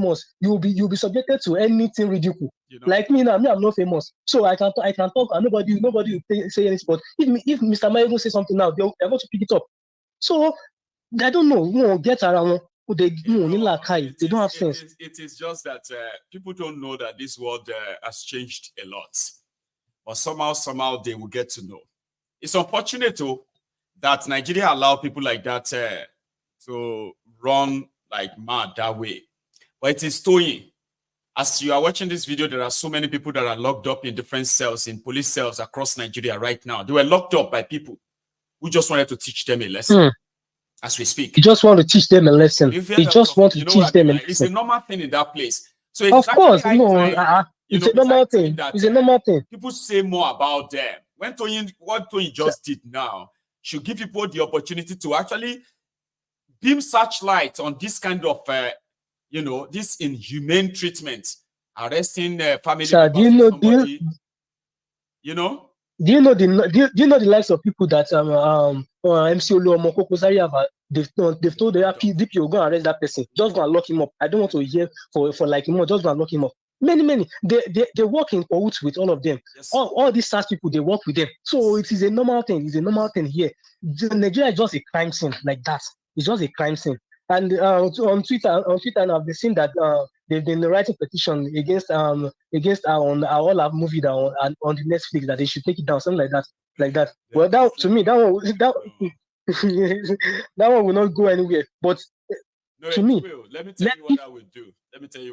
famous, you'll be subjected to anything ridicule. Like me now, I'm not famous, so I can talk, and nobody will say anything. But if Mr. Mayegun say something now, they're going to pick it up. So I don't know. Get around. They don't have sense. It is just that people don't know that this world has changed a lot, but somehow they will get to know. It's unfortunate though that Nigeria allow people like that to run like mad that way. But it is Toyin. As you are watching this video, there are so many people that are locked up in different cells, in police cells across Nigeria right now. They were locked up by people who just wanted to teach them a lesson. As we speak, you just want to teach them a lesson. You just want to teach them a lesson. It's a normal thing in that place. So it's of course, it's a normal thing. It's a normal thing. People say more about them. What Toyin just did now should give people the opportunity to actually beam searchlight on this kind of, this inhumane treatment, arresting family members. Do you know the likes of people that MC Oluomo Kokosari have? They've told the DPO go and arrest that person. Just go and lock him up. I don't want to hear for like more. Just go and lock him up. Many. They work in cahoots with all of them. Yes. All these SARS people, they work with them. So it is a normal thing. It's a normal thing here. Nigeria is just a crime scene like that. It's just a crime scene. And on Twitter, I've been seeing that they've been writing petition against all our movie that on the Netflix that they should take it down, something like that. Yeah, well, that to me, that one will not go anywhere. But to me, let me tell you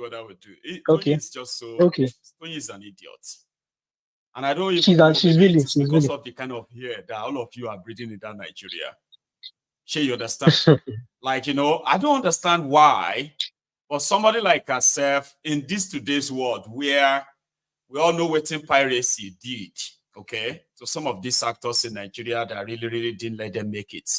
what I would do. Okay. It's just so. Okay. Toyin is an idiot, and I don't even know she's really because of the kind of hair that all of you are breathing in that Nigeria. Sure, you understand? I don't understand why, but somebody like herself in this today's world where we all know what piracy did, okay? So some of these actors in Nigeria that really didn't let them make it.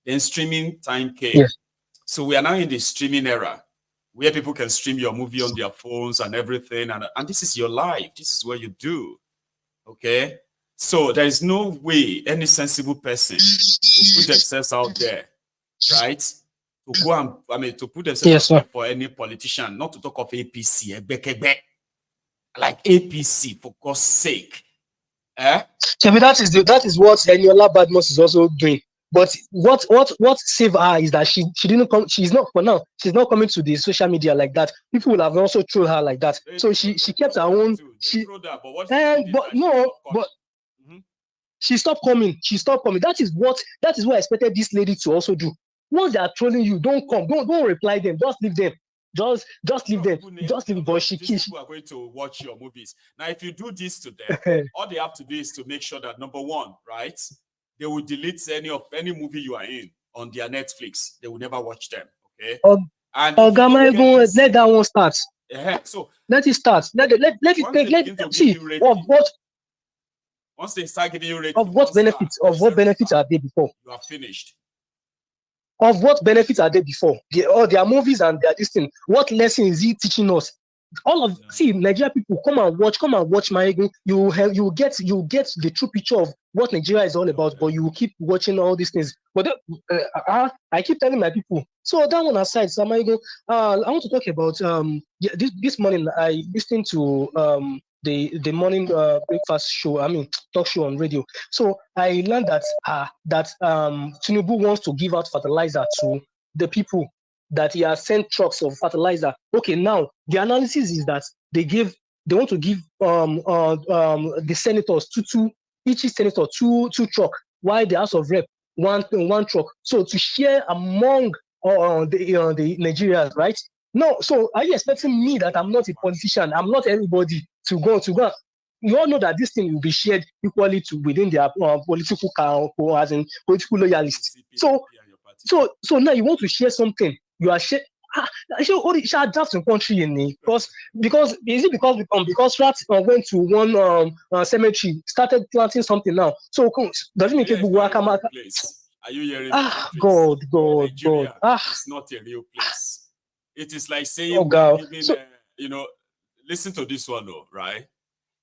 Then streaming time came. Yes. So we are now in the streaming era where people can stream your movie on their phones and everything. And this is your life. This is what you do, okay? So there is no way any sensible person will put themselves out there, right? To go and to put themselves out there for any politician, not to talk of APC, like APC for God's sake. But that is what Eniola Badmus is also doing. But what saved her is that she didn't come. She's not coming to the social media like that. People will have also trolled her like that. So she kept her own. She stopped coming. That is what I expected this lady to also do. Once they are trolling you, don't come. Don't reply them. Just leave them. Just leave them. Just leave them. But people are going to watch your movies. Now, if you do this to them, all they have to do is to make sure that number one, right, they will delete any movie you are in on their Netflix. They will never watch them. Okay. And let that one start. So let it start. Let it see what. Once they start giving you ratings, of what benefits are they before? You are finished. Of what benefits are they before? Their movies and their this thing. What lesson is he teaching us? See, Nigeria people, come and watch Mayegun. You get the true picture of what Nigeria is all about. But you will keep watching all these things. But I keep telling my people. So that one aside, so Mayegun, I want to talk about this morning I listened to the morning breakfast show, talk show on radio. So I learned that Tinubu wants to give out fertilizer to the people, that he has sent trucks of fertilizer. Okay, now the analysis is that they want to give the senators each senator two truck, while the House of Rep one truck. So to share among the Nigerians, right? No, so are you expecting me that I'm not a politician? I'm not everybody to go. You all know that this thing will be shared equally within their political as in political loyalists. So now you want to share something. You are sharing. Should draft in country in because rats went to one cemetery, started planting something now. So doesn't make people work. Are you hearing? God. It's not a real place. It is like saying, listen to this one, though, right?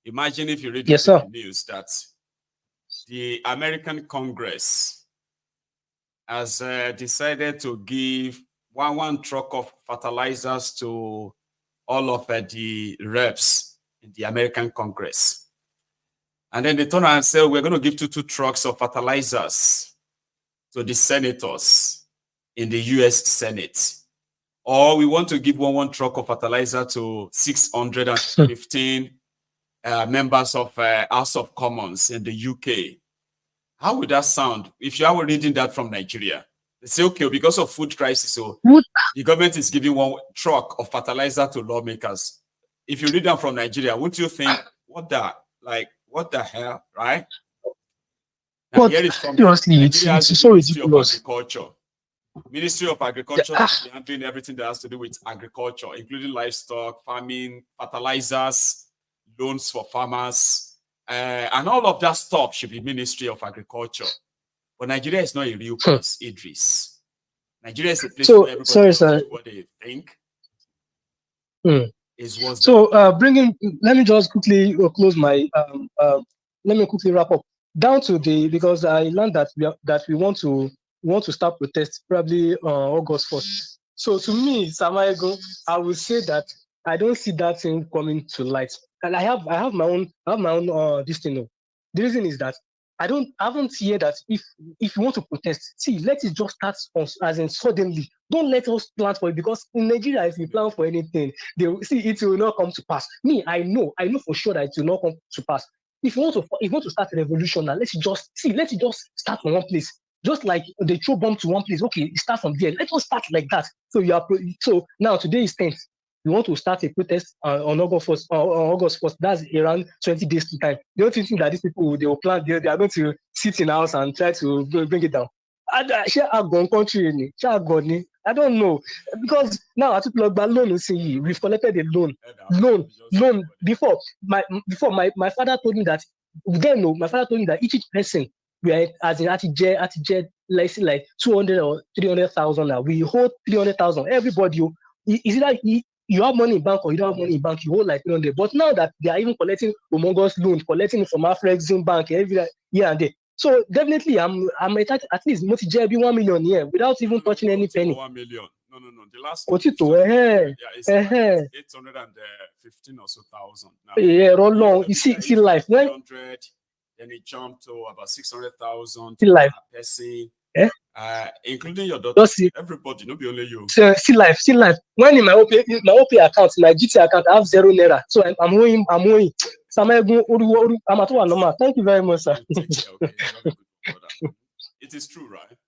Imagine if you read the news that the American Congress has decided to give one truck of fertilizers to all of the reps in the American Congress. And then they turn around and say, we're going to give two trucks of fertilizers to the senators in the US Senate. Or we want to give one truck of fertilizer to 615 members of House of Commons in the UK. How would that sound if you are reading that from Nigeria? They say, okay, because of food crisis, so the government is giving one truck of fertilizer to lawmakers. If you read that from Nigeria, wouldn't you think, what the hell, right? But seriously, it's so ridiculous. Ministry of Agriculture is handling everything that has to do with agriculture, including livestock, farming, fertilizers, loans for farmers, and all of that stuff should be Ministry of Agriculture. But Nigeria is not a real place, Idris. Nigeria is a place where everybody knows what they think. Let me just quickly close my let me quickly wrap up down to because I learned that we want to start protests probably August 1st. So to me, Samaego, I will say that I don't see that thing coming to light. And I have my own this thing. The reason is that I haven't heard that if you want to protest, see, let it just start as in suddenly. Don't let us plan for it, because in Nigeria, if you plan for anything, they will see it will not come to pass. Me, I know for sure that it will not come to pass. If you want to start a revolution now, let it just start from one place. Just like they throw bomb to one place, okay, start from there. Let us start like that. So now today is 10th. You want to start a protest on August 1st. That's around 20 days to time. You don't think that these people, they will plan, they are going to sit in the house and try to bring it down. I don't know, because now I took loan. We've collected a loan before. My father told me that each person, we are as in at let's say like 200 or 300,000 now. We hold 300,000. Everybody, is it like you have money in bank or you don't have money in bank, you hold like 300. But now that they are even collecting humongous loans, collecting from Afrexim Bank every year and day. So definitely, I'm at least multi 1 million here without even touching any penny. 1 million. No. The last it's 815 or so thousand now. Yeah, roll on. You see life. Then it jumped to about 600,000 life. person. Including your daughter, everybody, not be only you. See life. When in my OP account, my GT account, I have 0 naira. So I'm owing. I'm at normal. Thank you very much, sir. Okay. It is true, right?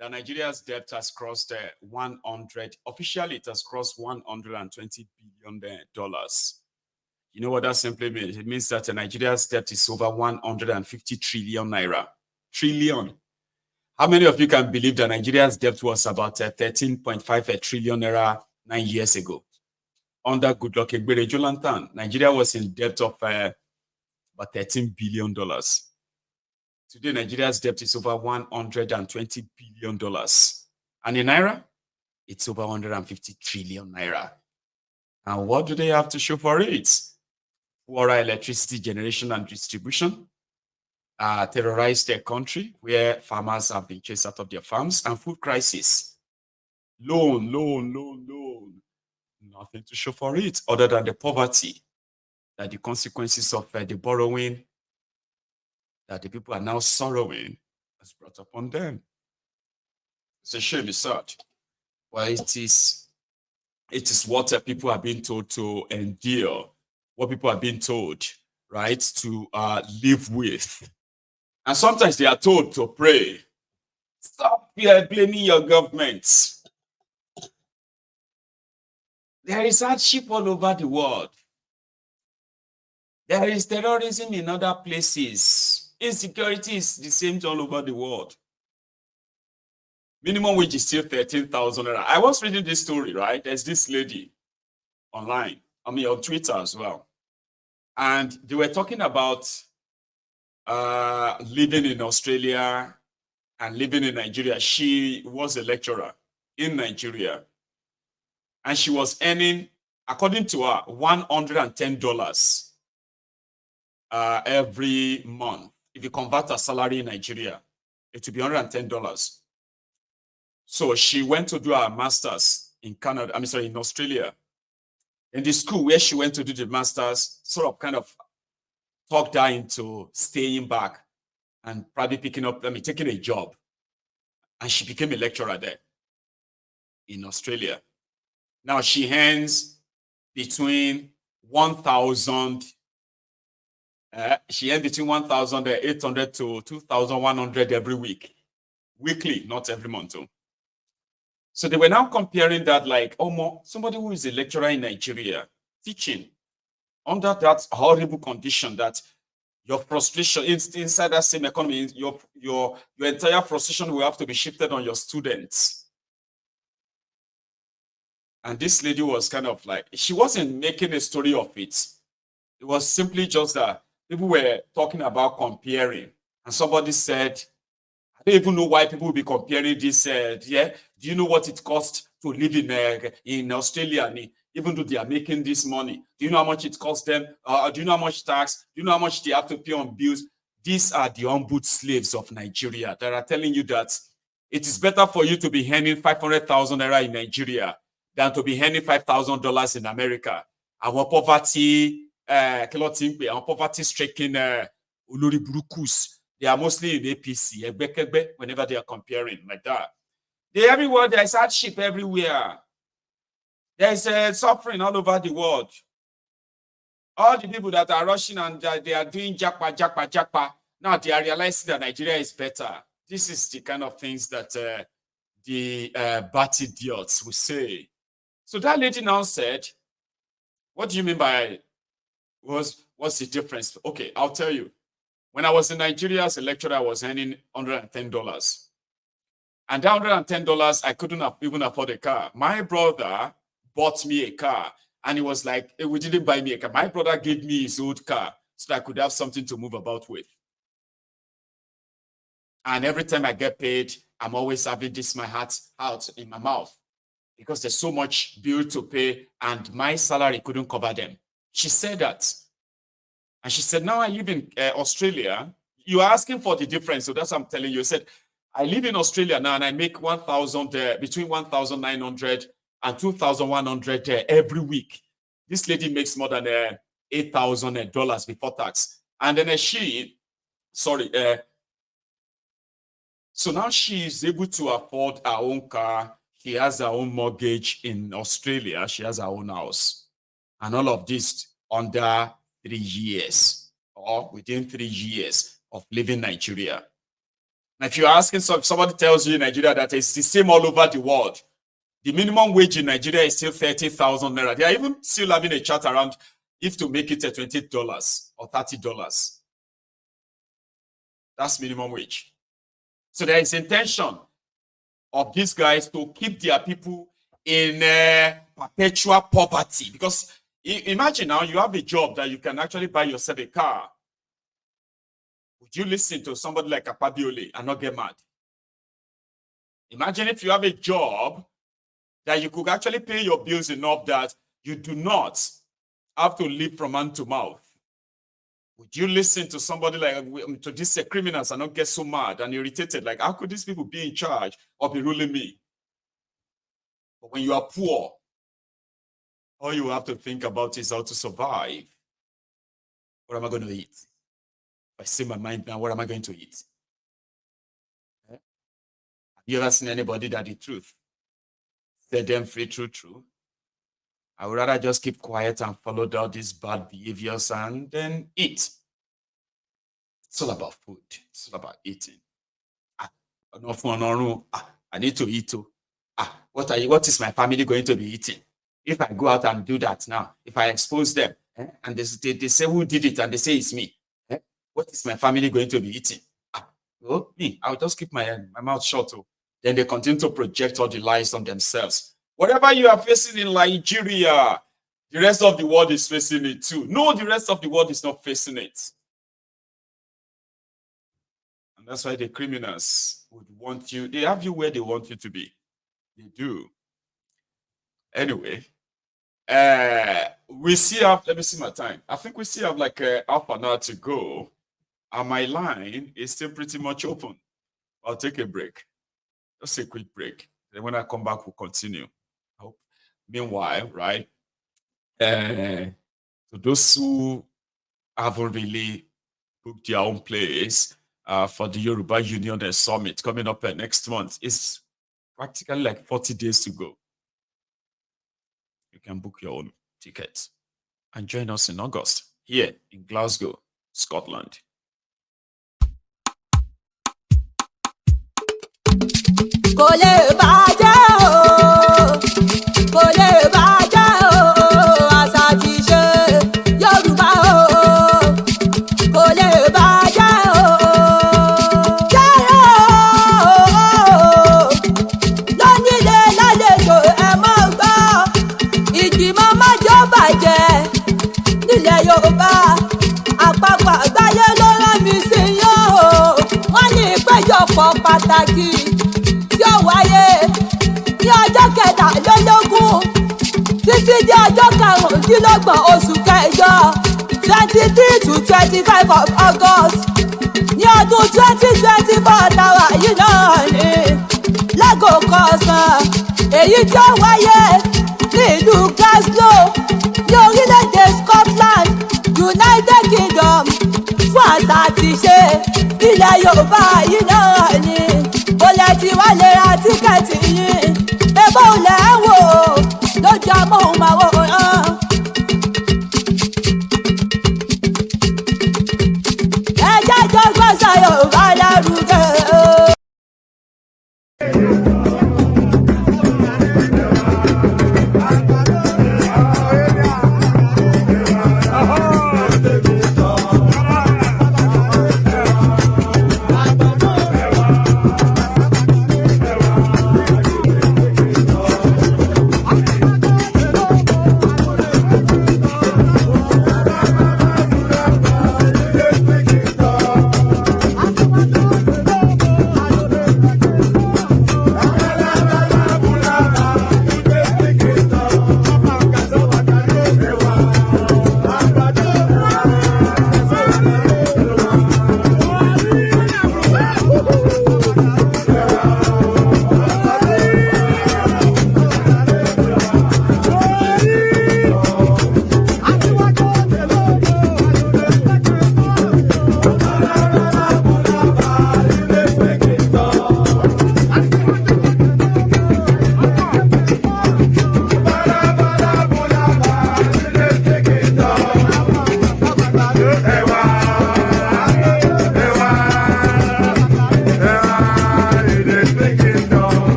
That Nigeria's debt has crossed 100. Officially, it has crossed $120 billion. You know what that simply means? It means that Nigeria's debt is over 150 trillion naira. Trillion. How many of you can believe that Nigeria's debt was about 13.5 trillion naira 9 years ago? Under Goodluck Ebele Jonathan, Nigeria was in debt of about $13 billion. Today, Nigeria's debt is over $120 billion. And in naira, it's over 150 trillion naira. And what do they have to show for it? Water, electricity generation and distribution, terrorized their country where farmers have been chased out of their farms, and food crisis. Loan. Nothing to show for it other than the poverty, that the consequences of the borrowing that the people are now sorrowing has brought upon them. It's a shame, it's sad. Well, it is what people are being told to endure, what people are being told, right, to live with. And sometimes they are told to pray. Stop blaming your government. There is hardship all over the world. There is terrorism in other places. Insecurity is the same all over the world. Minimum wage is still 13,000. I was reading this story, right? There's this lady online, on Twitter as well. And they were talking about living in Australia and living in Nigeria. She was a lecturer in Nigeria. And she was earning, according to her, $110 every month. If you convert her salary in Nigeria, it would be $110. So she went to do her master's in in Australia. in the school where she went to do the master's, sort of kind of talked her into staying back and probably taking a job. And she became a lecturer there in Australia. Now she earns between 1,000, she earns between 1,800 to 2,100 every week. Weekly, not every month too. So they were now comparing that, like, somebody who is a lecturer in Nigeria teaching under that horrible condition, that your frustration inside that same economy, your entire frustration will have to be shifted on your students. And this lady was kind of like, she wasn't making a story of it. It was simply just that people were talking about comparing. And somebody said, I don't even know why people will be comparing this. Do you know what it costs to live in Australia, even though they are making this money? Do you know how much it costs them? Do you know how much tax? Do you know how much they have to pay on bills? These are the humbled slaves of Nigeria that are telling you that it is better for you to be earning 500,000 naira in Nigeria than to be earning $5,000 in America. Our poverty, poverty-stricken Uluri Brukus. They are mostly in APC, whenever they are comparing like that. Everywhere, there is hardship everywhere. There is suffering all over the world. All the people that are rushing and they are doing jackpot, now they are realizing that Nigeria is better. This is the kind of things that the bat idiots will say. So that lady now said, what do you mean by what's the difference? Okay, I'll tell you. When I was in Nigeria as a lecturer, I was earning $110. And that $110, I couldn't even afford a car. My brother bought me a car. And it was like, we didn't buy me a car. My brother gave me his old car so that I could have something to move about with. And every time I get paid, I'm always having my heart out in my mouth because there's so much bill to pay and my salary couldn't cover them. She said that. And she said, now I live in Australia. You are asking for the difference. So that's what I'm telling you. I said, I live in Australia now and I make between 1,900 and 2,100 every week. This lady makes more than $8,000 before tax. And then so now she is able to afford her own car. She has her own mortgage in Australia. She has her own house. And all of this under 3 years or within 3 years of living Nigeria. Now, if you're asking, if somebody tells you in Nigeria that it's the same all over the world, the minimum wage in Nigeria is still 30,000 naira. They are even still having a chat around if to make it $20 or $30. That's minimum wage. So there is intention of these guys to keep their people in perpetual poverty. Because imagine now you have a job that you can actually buy yourself a car. Would you listen to somebody like Akpabio and not get mad? Imagine if you have a job that you could actually pay your bills enough that you do not have to live from hand to mouth. Would you listen to somebody like, to these criminals and not get so mad and irritated? Like, how could these people be in charge or be ruling me? But when you are poor, all you have to think about is how to survive. What am I going to eat? If I see my mind now, what am I going to eat? Have you ever seen anybody that the truth set them free true? I would rather just keep quiet and follow all these bad behaviors and then eat. It's all about food. It's all about eating. I need to eat too. What is my family going to be eating? If I go out and do that now, if I expose them, and they say who did it and they say it's me, what is my family going to be eating? Me, I'll just keep my mouth shut. Then they continue to project all the lies on themselves. Whatever you are facing in Nigeria, the rest of the world is facing it too. No, the rest of the world is not facing it. And that's why the criminals would want you, they have you where they want you to be. They do. Anyway, we still have, let me see my time. I think we still have like half an hour to go. And my line is still pretty much open. I'll take a break. Just a quick break. Then when I come back, we'll continue. Meanwhile, right, to those who haven't really booked their own place for the Yoruba Union Summit coming up next month, it's practically like 40 days to go. You can book your own ticket and join us in August here in Glasgow, Scotland. Kò lè bàjẹ́ o, kò lè bàjẹ́ o, àṣà àti ìṣe Yorùbá o, kò lè bàjẹ́ o. Jẹ́rọ̀ o, lónílé lálejò ẹ mọ́ gbọ́, ìgbìmọ̀ májò bàjẹ́ nílẹ̀ Yorùbá, àpapọ̀ àgbáyé ló rán mi sí yín o. Wọ́n ní ìpéjọpọ̀ pàtàkì tí ó wáyé ní ọjọ́ kẹtàlélógún títí di ọjọ́ karùndínlọ́gbọ̀n oṣù kẹjọ 23 to 25 of August ní ọdún 2024 tàwa yìí náà ní lágòkò ọ̀sán, èyí tí ó wáyé ní ìlú Glasgow ní orílẹ̀-èdè Scotland, United Kingdom, fún àṣà àti ìṣe ilẹ̀ Yorùbá yìí náà ní. Olè tí wá lè ra tíkẹ́ẹ̀tì yín, ebó lẹ̀ ń wò lójú amóhùnmáwòrán. Ẹ jẹ́ jọ gbọ́sà Yorùbá lárugẹ.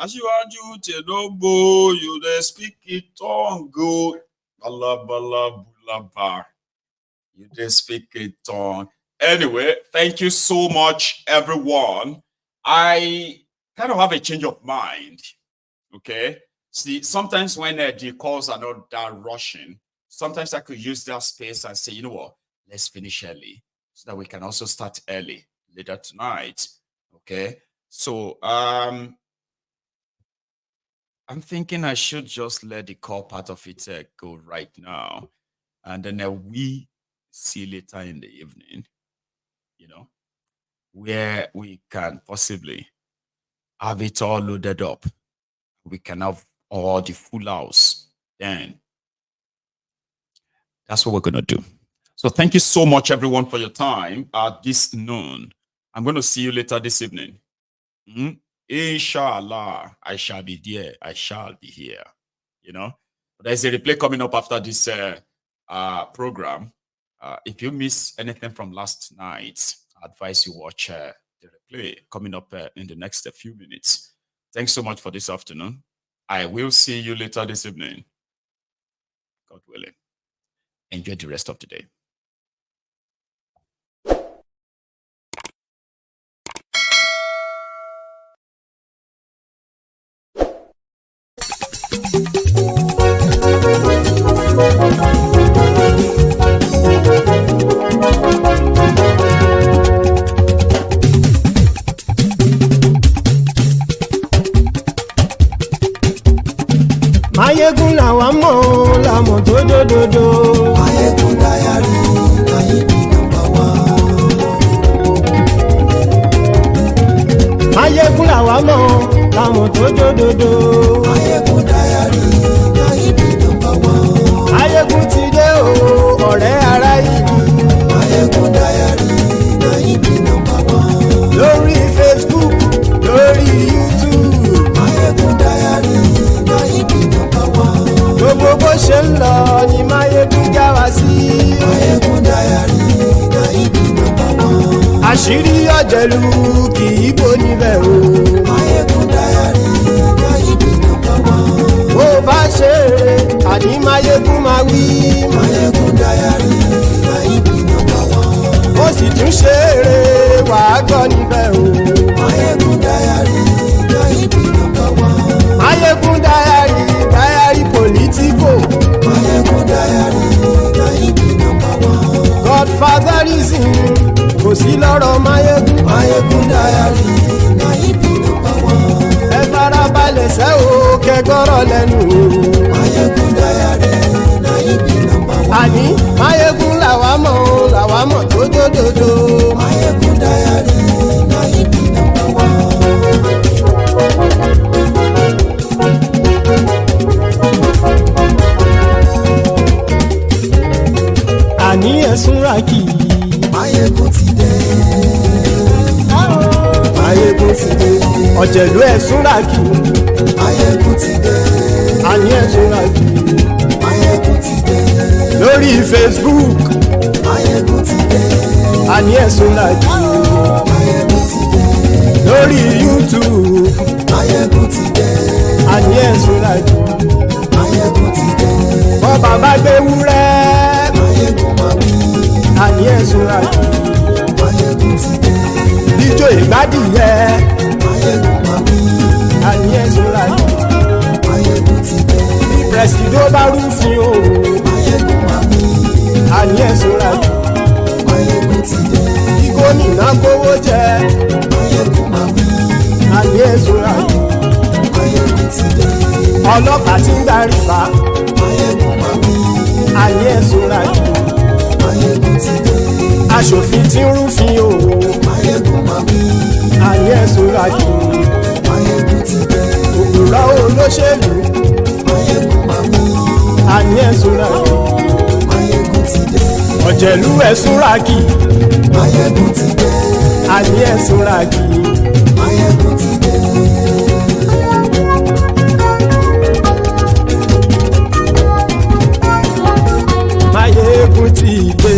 Aṣíwájú Tinubu, you dey speak it tongue go bala bulaba. You dey speak it tongue. Anyway, thank you so much, everyone. I kind of have a change of mind. Okay. See, sometimes when the calls are not that rushing, sometimes I could use that space and say, you know what, let's finish early so that we can also start early later tonight. Okay. So I'm thinking I should just let the call part of it go right now. And then we see later in the evening, you know, where we can possibly have it all loaded up. We can have all the full house. Then that's what we're going to do. So thank you so much, everyone, for your time at this noon. I'm going to see you later this evening. Inshallah, I shall be there. I shall be here. You know, there's a replay coming up after this program. If you miss anything from last night, I advise you watch the replay coming up in the next few minutes. Thanks so much for this afternoon. I will see you later this evening. God willing. Enjoy the rest of the day. Máyégún làwa mọ̀ làmọ̀ tó dódòdó. Máyégún Diary Nayibi #1. Máyégún làwa mọ̀ làmọ̀ tó dódòdó. Máyégún Diary Nayibi #1. Máyégún ti dé o ọ̀rẹ́ ará ìlú. Máyégún Diary Nayibi #1. Lórí Facebook lórí YouTube. Máyégún Diary Nayibi #1. Gbogbo bó ṣe ń lọ ni Máyégún já wa sí. Máyégún Diary Nayibi #1. Àṣírí ọ̀jẹ̀lú kì í bò níbẹ̀ o. Máyégún Diary Nayibi #1. Bó bá ṣe eré àní Máyégún máa wí. Máyégún Diary Nayibi #1. Ó sì tún ṣe eré wàá gbọ́ níbẹ̀ o. Máyégún Diary Nayibi #1. Máyégún Diary politico. Máyégún Diary Nayibi #1. Godfatherism kò sí lọ́rọ̀ Máyégún. Máyégún Diary Nayibi #1. Ẹ farabalẹ̀ sẹ́ o kẹgọ́rọ̀ lẹ́nu o. Máyégún Diary Nayibi #1. Àní Máyégún làwa mọ̀ tó dódòdó. Máyégún Diary Nayibi #1. Àní ẹ̀sùn ràkì. Máyégún ti dé. Máyégún ti dé. Ọ̀jẹ̀lú ẹ̀sùn ràkì. Máyégún ti dé. Àní ẹ̀sùn ràkì. Máyégún ti dé. Lórí Facebook. Máyégún ti dé. Àní ẹ̀sùn ràkì. Máyégún ti dé. Lórí YouTube. Máyégún ti dé. Àní ẹ̀sùn ràkì. Máyégún ti dé. Bọ́ bàbá gbé wúrẹ́. Máyégún máa wí. Àní ẹ̀sùn ràkì. Máyégún ti dé. Ijó ìgbádìyẹ. Máyégún máa wí. Àní ẹ̀sùn ràkì. Máyégún ti dé. Presido bá rúfin o. Máyégún máa wí. Àní ẹ̀sùn ràkì. Máyégún ti dé. Kí gómìnà gbówó jẹ. Máyégún máa wí. Àní ẹ̀sùn ràkì. Máyégún ti dé. Ọlọ́pàá tí ń gba rìbá. Máyégún máa wí. Àní ẹ̀sùn ràkì. Máyégún ti dé. Aṣòfin tí ń rúfin o. Máyégún máa wí. Àní ẹ̀sùn ràkì. Máyégún ti dé. Òpùrọ́ olóṣèlú. Máyégún máa wí. Àní ẹ̀sùn ràkì. Máyégún ti dé. Ọ̀jẹ̀lú ẹ̀sùn ràkì. Máyégún ti dé. Àní ẹ̀sùn ràkì. Máyégún ti dé. Máyégún ti dé.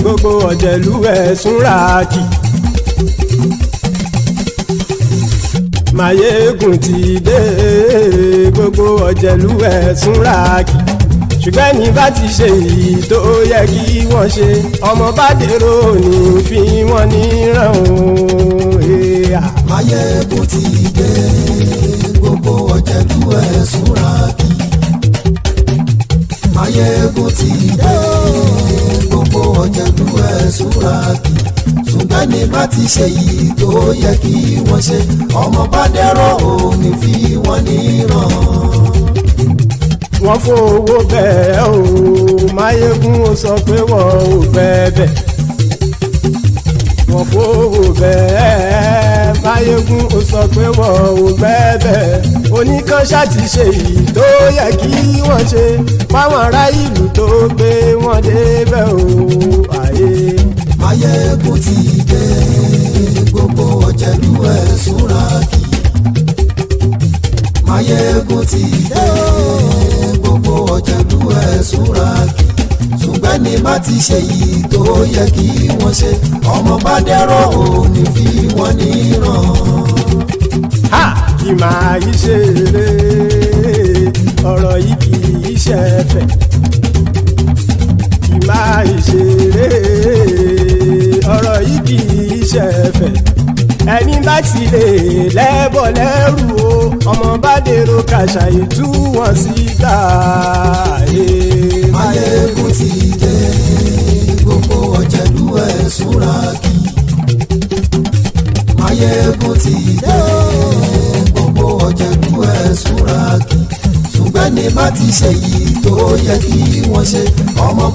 Gbogbo ọ̀jẹ̀lú ẹ̀sùn ràkì. Máyégún ti dé. Gbogbo ọ̀jẹ̀lú ẹ̀sùn ràkì. Ṣùgbọ́n ní bá ti ṣe èyí tó yẹ kí wọ́n ṣe, ọmọ bá dèrò ní fi wọ́n níran o. Máyégún ti dé. Gbogbo ọ̀jẹ̀lú ẹ̀sùn ràkì. Máyégún ti dé. Gbogbo ọ̀jẹ̀lú ẹ̀sùn ràkì. Ṣùgbọ́n ní bá ti ṣe èyí tó yẹ kí wọ́n ṣe, ọmọ bá dẹ̀rọ̀ ò ní fi wọ́n níran. Wọ́n fowó bẹ́ẹ̀ o, Máyégún ó sọ pé wọ́n ò bẹ́ẹ̀. Wọ́n fowó bẹ́ẹ̀, Máyégún ó sọ pé wọ́n ò bẹ́ẹ̀. Oníkan ṣáàtì ṣe èyí tó yẹ kí wọ́n ṣe, fáwọn ará ìlú tó gbé wọn débẹ̀ o. Máyégún ti dé. Gbogbo ọ̀jẹ̀lú ẹ̀sùn ràkì. Máyégún ti dé. Gbogbo ọ̀jẹ̀lú ẹ̀sùn ràkì. Ṣùgbọ́n ní bá ti ṣe yìí tó yẹ kí wọ́n ṣe, ọmọ bá dẹ̀rọ̀ ò ní fi wọ́n níran. Kì máa yí ṣeré, ọ̀rọ̀ yìí kì í ṣẹ̀fẹ̀. Kì máa yí ṣeré, ọ̀rọ̀ yìí kì í ṣẹ̀fẹ̀. Ẹni bá ti lè lẹ́bọ̀ lẹ́rù o, ọmọ bá dèrò kàṣà ìtú wọn síta. Máyégún ti dé. Gbogbo ọ̀jẹ̀lú ẹ̀sùn ràkì. Máyégún ti dé. Gbogbo ọ̀jẹ̀lú ẹ̀sùn ràkì. Ṣùgbọ́n ní bá ti ṣe yìí tó yẹ kí wọ́n ṣe ọmọ.